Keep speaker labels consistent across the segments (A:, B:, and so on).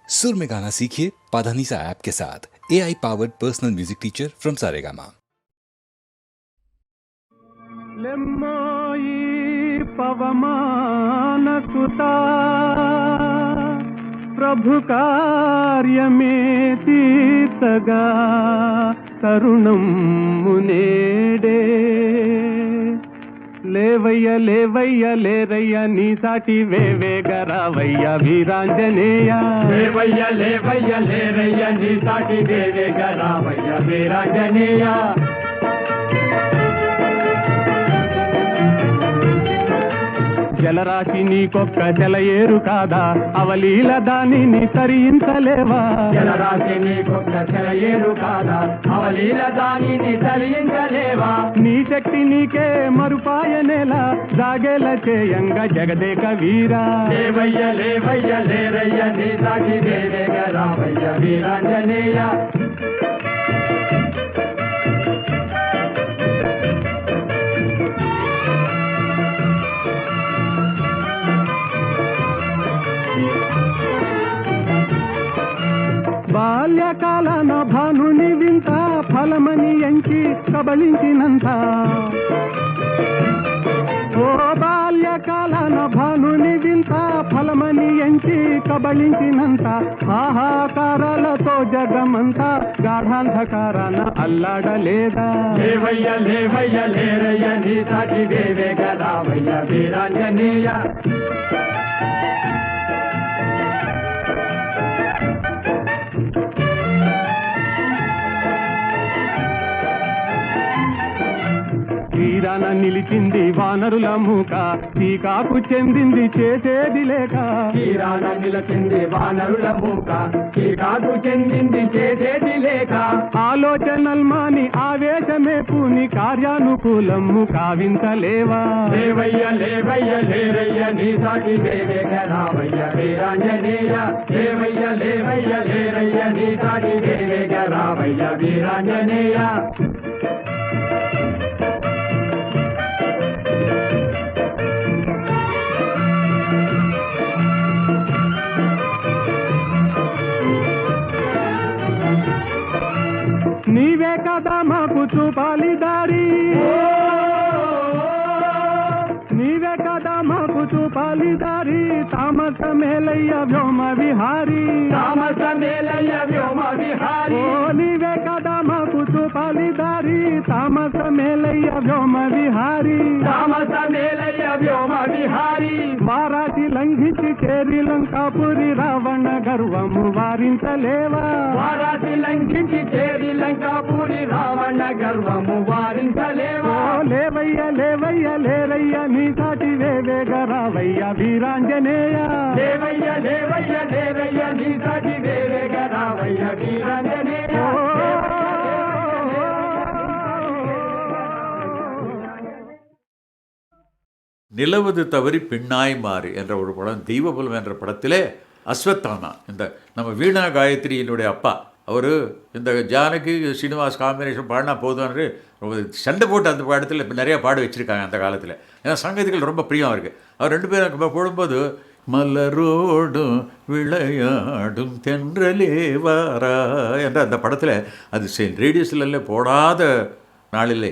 A: सुर में गाना सीखिए पाधानीसा ऐप के साथ। AI powered personal music teacher from Saregama.
B: లెమ్మోయి పవమాన సుతా ప్రభు కార్యమే తీర్చగా తరుణం మునేడే లేవయ్య లేవయ్య లేరయ్య నీ సాటి వేవేగరావయ్య వీరాంజనేయ
C: లేవయ్య లేవయ్య లేరయ్య నీ సాటి వేవేగరావయ్య వీరాంజనేయ
B: జలరాశి నీకొక్క జలయేరు కాదా అవలీల దానిని తరించలేవా
C: జలరాశి నీకొక్క జలయేరు కాదా అవలీల దానిని తరించలేవా
B: నీ శక్తి నీకే మరుపాయనేలా జాగేల చేయంగా జగదేక వీరా
C: లేవయ్య లేవయ్య లేరయ్య నీ సాటి వేవేగరావయ్య వీరాంజనేయ
B: బాల్యకాలన భానుని వింత ఫలమని ఎంచి కబళించినంత ఓ బాల్యకాలన భానుని వింత ఫలమని ఎంచి కబళించినంత ఆహాకారాలతో జగమంతా గాఢాంధకారాన అల్లాడలేదా
C: లేవయ్య లేవయ్య లేరయ్య నీ సాటి వేవేగరావయ్య వీరాంజనేయ
B: తీరాన నిలిచింది వానరుల మూక టీకాకు చెందింది చేసేది లేక
C: తీరాన నిలిచింది వానరుల మూక టీకాకు చెందింది చేసేది లేక
B: ఆలోచనల్మాని ఆవేశమే పూని కార్యానుకూలము కావించలేవా
C: లేవయ్య లేవయ్య లేరయ్య నీ సాటి వేవేగరావయ్య వీరాంజనేయ లేవయ్య లేవయ్య లేరయ్య నీ సాటి వేవేగరావయ్య వీరాంజనేయ
B: నీవే కదా మాకు చూపాలి దారి నీవే కదా మాకు చూపాలి దారి తామస మేలయ్య వ్యోమ విహారీ
C: తామస మేలయ్య వ్యోమ విహారీ
B: ఓ నీవే కదా మాకు చూపాలి దారి తామస మేలయ్య వ్యోమ విహారీ
C: తామస మేలయ్య వ్యోమ విహారీ
B: వారాటి లంఘించి చేరి లంకాపురి రావణ గర్వము వారించలేవా
C: వారాటి లంఘించి చేరి లంకాపురి రావణ గర్వము వారించలేవా
B: ఓ లేవయ్య లేవయ్య లేరయ్య నీ సాటి వేవేగరావయ్య వీరాంజనేయ
C: లేవయ్య లేవయ్య లేరయ్య నీ సాటి వేవేగరావయ్య వీరాంజనేయ
D: நிலவது தவறி பெண்ணாய் மாறி என்ற ஒரு படம் தெய்வபலம் என்ற படத்திலே அஸ்வத்தாமா இந்த நம்ம வீணா காயத்ரியினுடைய அப்பா அவர் இந்த ஜானகி ஸ்ரீனிவாஸ் காம்பினேஷன் பாடினா போதும்னு ரொம்ப சண்டை போட்டு அந்த படத்தில் இப்போ நிறையா பாட வச்சுருக்காங்க அந்த காலத்தில். ஏன்னா சங்கீதங்கள் ரொம்ப பிரியம் இருக்குது. அவர் ரெண்டு பேரும் போடும்போது மலரோடும் விளையாடும் தென்றலே வாரா என்ற அந்த படத்தில் அது ரேடியோஸ்ல போடாத நாளிலே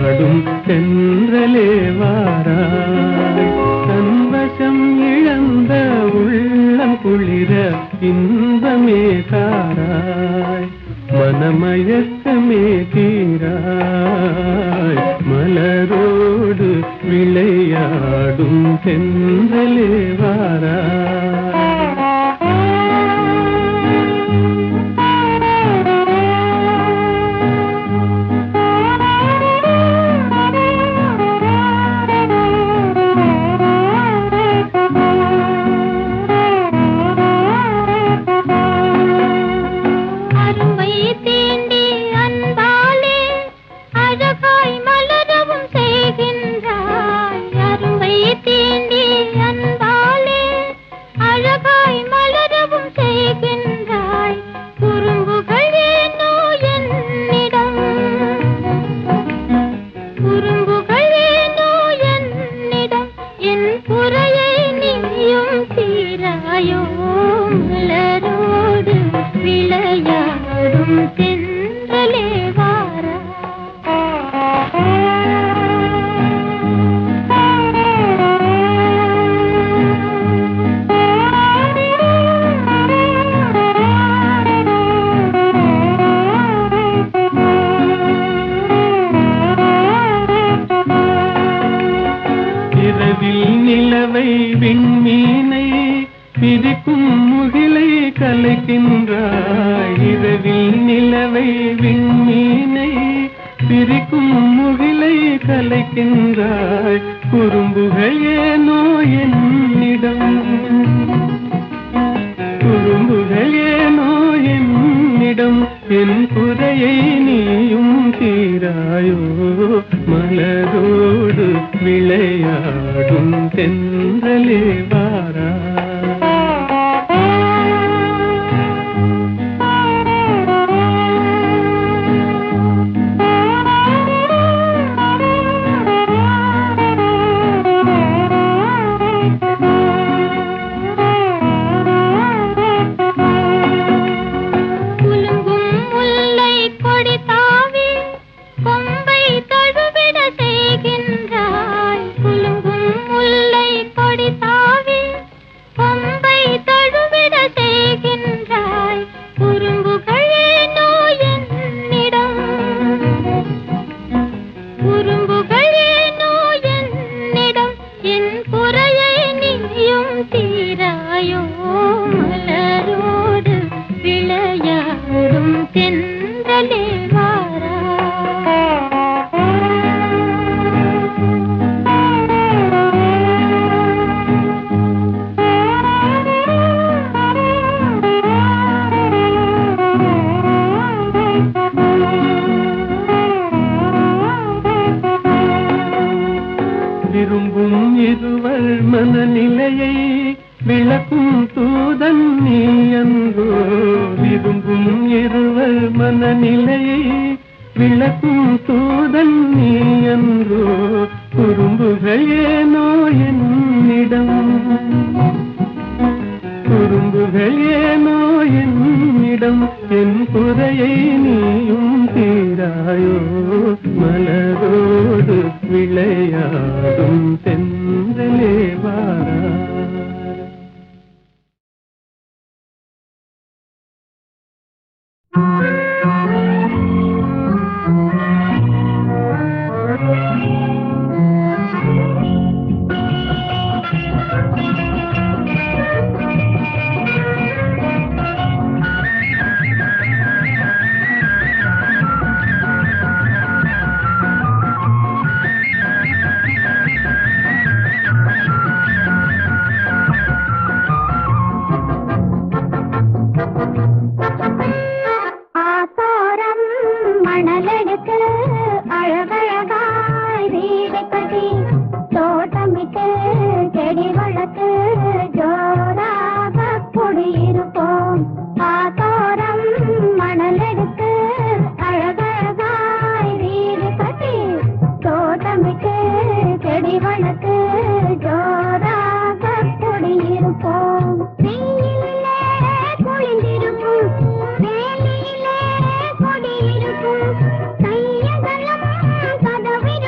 B: விளையாடும் தென்றலே வாராய். தன்வசம் இழந்த உள்ளம் குளிர இன்பமே தாராய். மனமயக்கமே தீராய். மலரோடு விளையாடும் தென்றலே வாராய். நிலவை விண்மீனை பிரிக்கும் முகிலை கலைக்கின்றாய். இரவில் நிலவை விண்மீனை பிரிக்கும் முகிலை கலைக்கின்றாய். குறும்புகள் ஏனோ என்னிடம், குறும்புகள் ஏனோ என்னிடம். என் குறையை நீயும் தீராயோ. மலரோடு விளையாடும் தென்றலே வாராய். விரும்பும் இருவர் மனநிலையை விளக்கும் தூதன் நீ அன்றோ. விரும்பும் இருவர் மனநிலையை விளக்கும் தூதன் நீ அன்றோ. குறும்புகள் ஏனோ என்னிடம், குறும்புகள் ஏனோ என்னிடம். என் குறையை நீயும் தீராயோ. மலரோடு விளையாடும் தென்றலே வாராய்.
E: கதவிட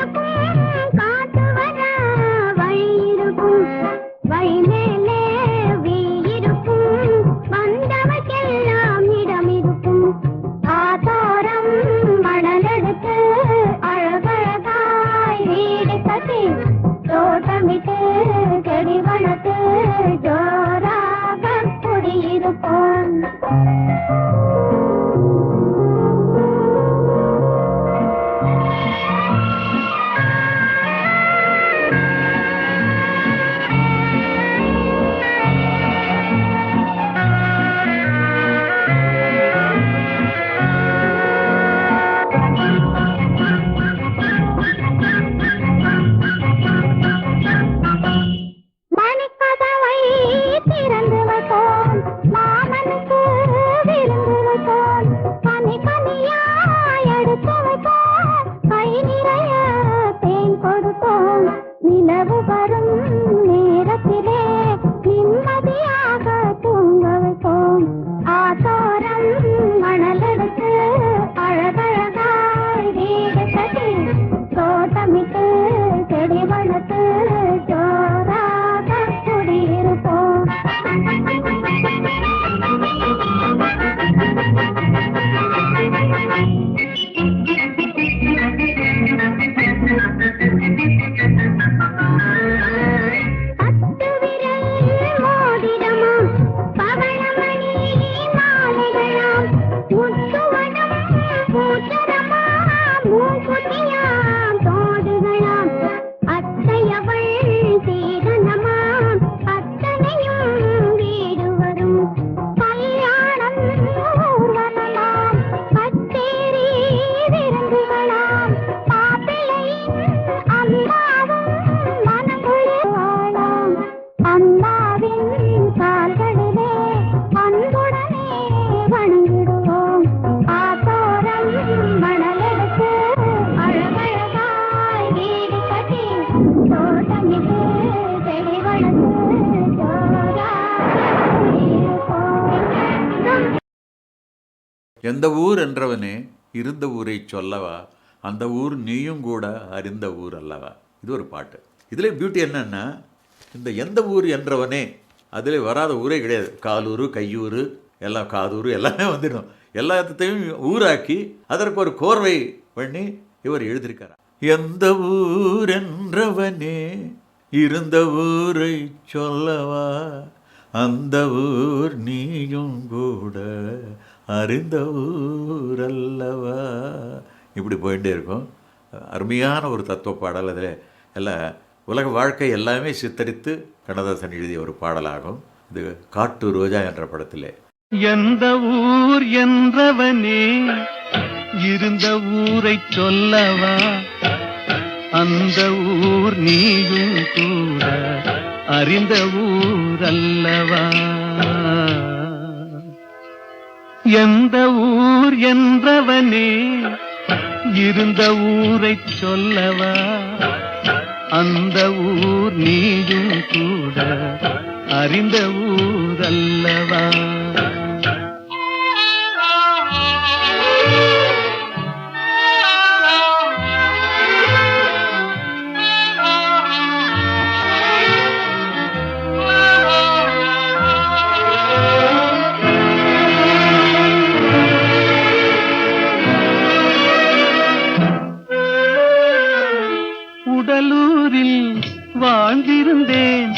D: எந்த ஊர் என்றவனே இருந்த ஊரை சொல்லவா, அந்த ஊர் நீயும் கூட அறிந்த ஊர் அல்லவா. இது ஒரு பாட்டு. இதில் பியூட்டி என்னன்னா, இந்த எந்த ஊர் என்றவனே அதில் வராத ஊரே கிடையாது. காலூர், கையூர், எல்லாம் காதூர் எல்லாமே வந்துடும். எல்லாத்தையும் ஊராக்கி அதற்கு ஒரு கோர்வை பண்ணி இவர் எழுதியிருக்கார். எந்த ஊர் என்றவனே இருந்த ஊரை சொல்லவா, அந்த ஊர் நீயும் கூட அறிந்த ஊர் அல்லவா. இப்படி போயிட்டே இருக்கும். அருமையான ஒரு தத்துவ பாடல். அதில் எல்லாம் உலக வாழ்க்கை எல்லாமே சித்தரித்து கண்ணதாசன் எழுதிய ஒரு பாடலாகும். இது காட்டு ரோஜா என்ற படத்திலே.
B: எந்த ஊர் என்றவனே இருந்த ஊரை சொல்லவா, அந்த ஊர் நீயும் கூட அறிந்த ஊர் அல்லவா. எந்த ஊர் என்றவனே இருந்த ஊரை சொல்லவா, அந்த ஊர் நீயும் கூட அறிந்த ஊர் அல்லவா. உடலூரில் வாழ்ந்திருந்தேன்,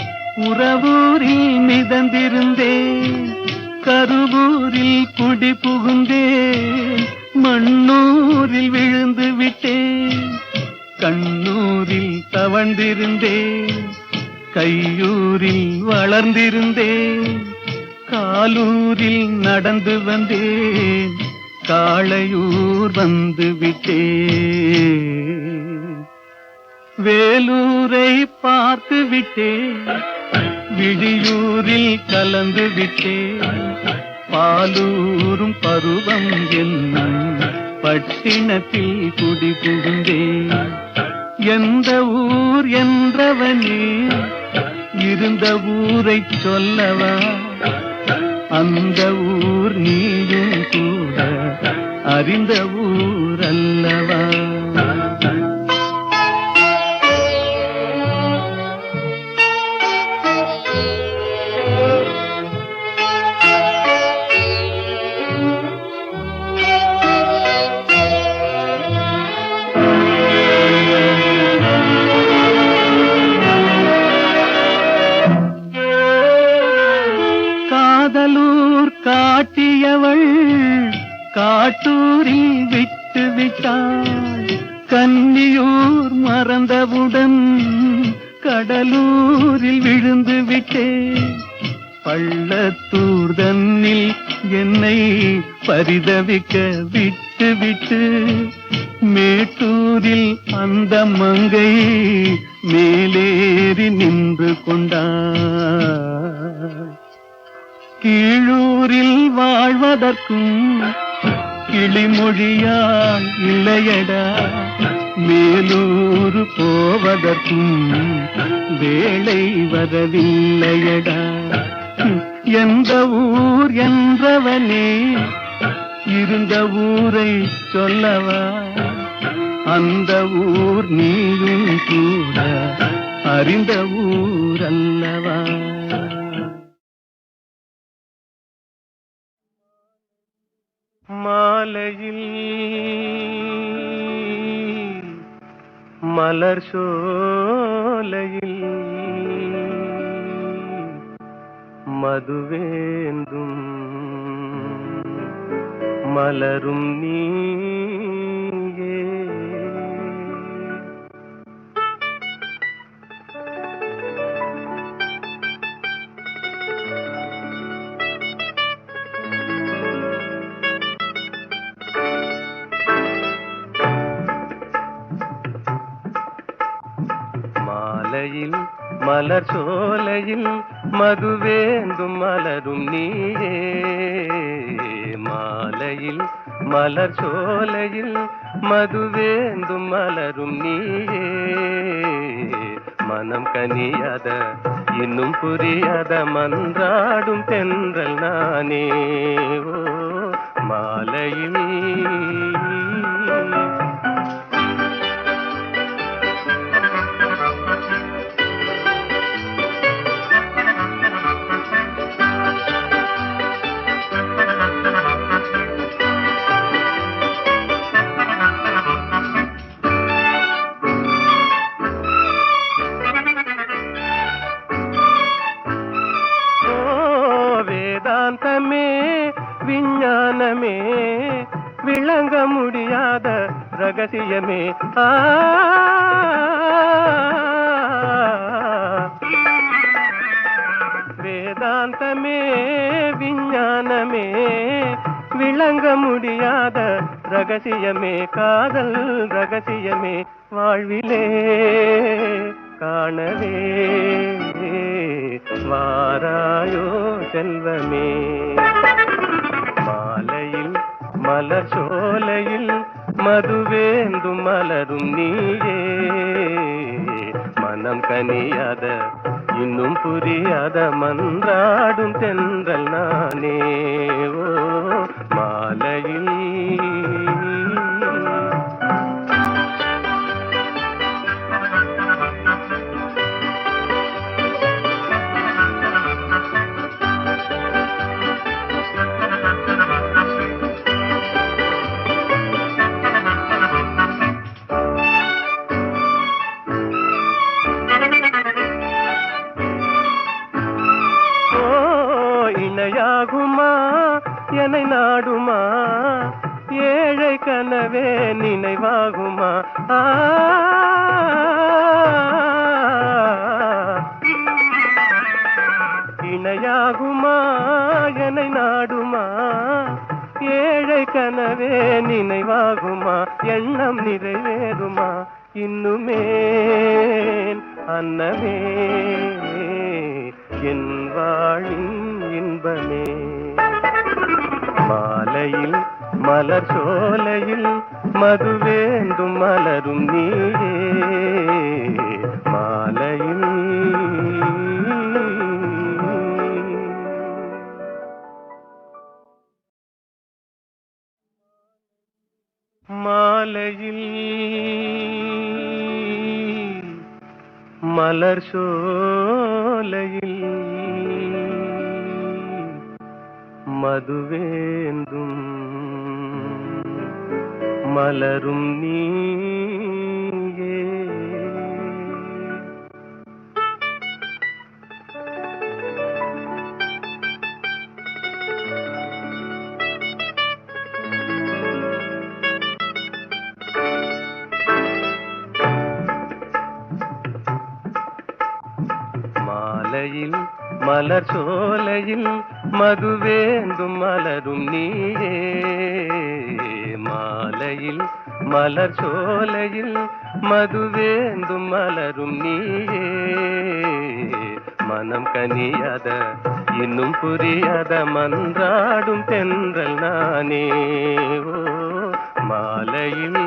B: உறவூரில் மிதந்திருந்தேன், கருவூரில் குடி புகுந்தேன், மண்ணூரில் விழுந்து விட்டேன், கண்ணூரில் தவழ்ந்திருந்தேன், கையூரில் வளர்ந்திருந்தேன், காலூரில் நடந்து வந்தேன், காளையூர் வந்து விட்டேன், வேலூரை பார்த்து விட்டேன், விழியூரில் கலந்து விட்டேன், பாலூரும் பருவம் என்னும் பட்டினத்தில் குடி புகுந்தேன். எந்த ஊர் என்றவனே இருந்த ஊரை சொல்லவா, அந்த ஊர் நீயும் கூட அறிந்த ஊர் அல்லவா. காதலூர் காட்டியவள் காட்டூரில் விட்டு விட்டாள், கன்னியூர் மறந்தவுடன் கடலூரில் விழுந்து விட்டேன், பள்ளத்தூர் தன்னில் என்னை பரிதவிக்க விட்டு விட்டு மேட்டூரில் அந்த மங்கை மேலேறி நின்று கொண்டாள். கீழூரில் வாழ்வதற்கும் கிளிமொழியால் இல்லையடா, மேலூர் போவதற்கும் வேளை வரவில்லையடா. எந்த ஊர் என்றவனே இருந்த ஊரை சொல்லவா, அந்த ஊர் நீயும் கூட அறிந்த ஊர் அல்லவா. மாலையில் மலர் சோலையில் மதுவேந்தும் மலரும் நீயே. மாலையில் மலர் சோலையில் மதுவேந்தும் மலரும் நீயே. மாலையில் மலர் சோலையில் மதுவேந்தும் மலரும் நீயே. மனம் கனியாத இன்னும் புரியாத மன்றாடும் தென்றல் நானே. ஓ
E: மாலையில் வேதாந்தமே விஞ்ஞானமே விளங்க முடியாத ரகசியமே வேதாந்தமே விஞ்ஞானமே விளங்க முடியாத ரகசியமே காதல் ரகசியமே வாழ்விலே காணவே வாராயோ செல்வமே மாலையில் மலர் சோலையில் மதுவேந்தும் மலரும் நீயே மனம் கனியாத இன்னும் புரியாத மன்றாடும் தென்றல் நானே ஓ மாலையில் இணையாகுமா என்னை நாடுமா ஏழை கனவே நினைவாகுமா இணையாகுமா என்னை நாடுமா ஏழை கனவே நினைவாகுமா எண்ணம் நிறைவேறுமா இன்னுமே அன்னமே என் வாழின் இன்பமே மாலையில் மலர் சோலையில் மதுவேந்தும் மலரும் நீயே மாலையில் மாலையில் மலர் சோலையில் மதுவேந்தும் மலரும் நீயே மாலையில் மலர் சோலையில் மதுவேந்தும் மலரும் நீயே மாலையில் மலர் சோலையில் மதுவேந்தும் மலரும் நீயே மனம் கனியாத இன்னும் புரியாத மன்றாடும் தென்றல் நானே ஓ மாலையில்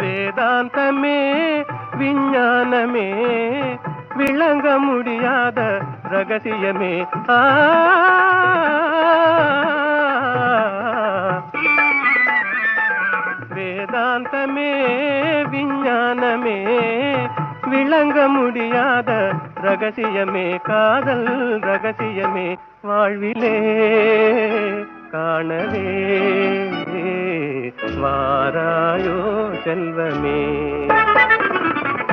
E: வேதாந்தமே விஞ்ஞானமே விளங்க முடியாத ரகசியமே வேதாந்தமே விஞ்ஞானமே விளங்க முடியாத ரகசியமே காதல் ரகசியமே வாழ்விலே காணவே வாராயோ செல்வமே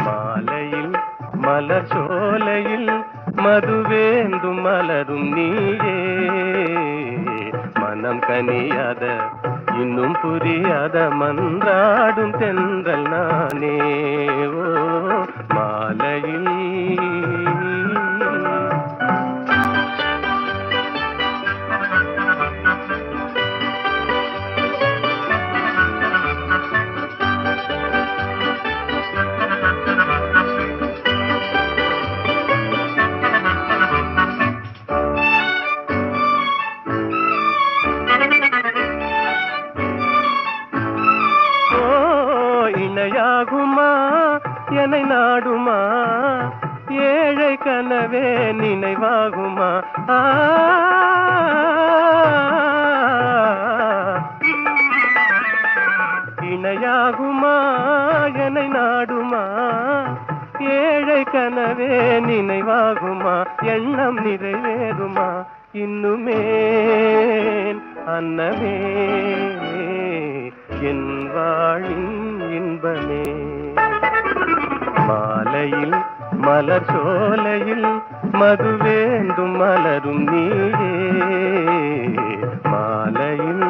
E: மாலையில் மலர் சோலையில் மதுவேந்தும் மலரும் நீயே மனம் கனியாத இன்னும் புரியாத மன்றாடும் தென்றல் நானே ஓ மாலையில் ஏழை கனவே நினைவாகுமா? இணையாகுமா என்னை நாடுமா? ஏழை கனவே நினைவாகுமா? எண்ணம் நிறைவேறுமா? இன்னுமே அன்னமே என் வாழின் இன்பமே. மாலையில் மலர் சோலையில் மது வேண்டும் மலரும் நீயே. மாலையில்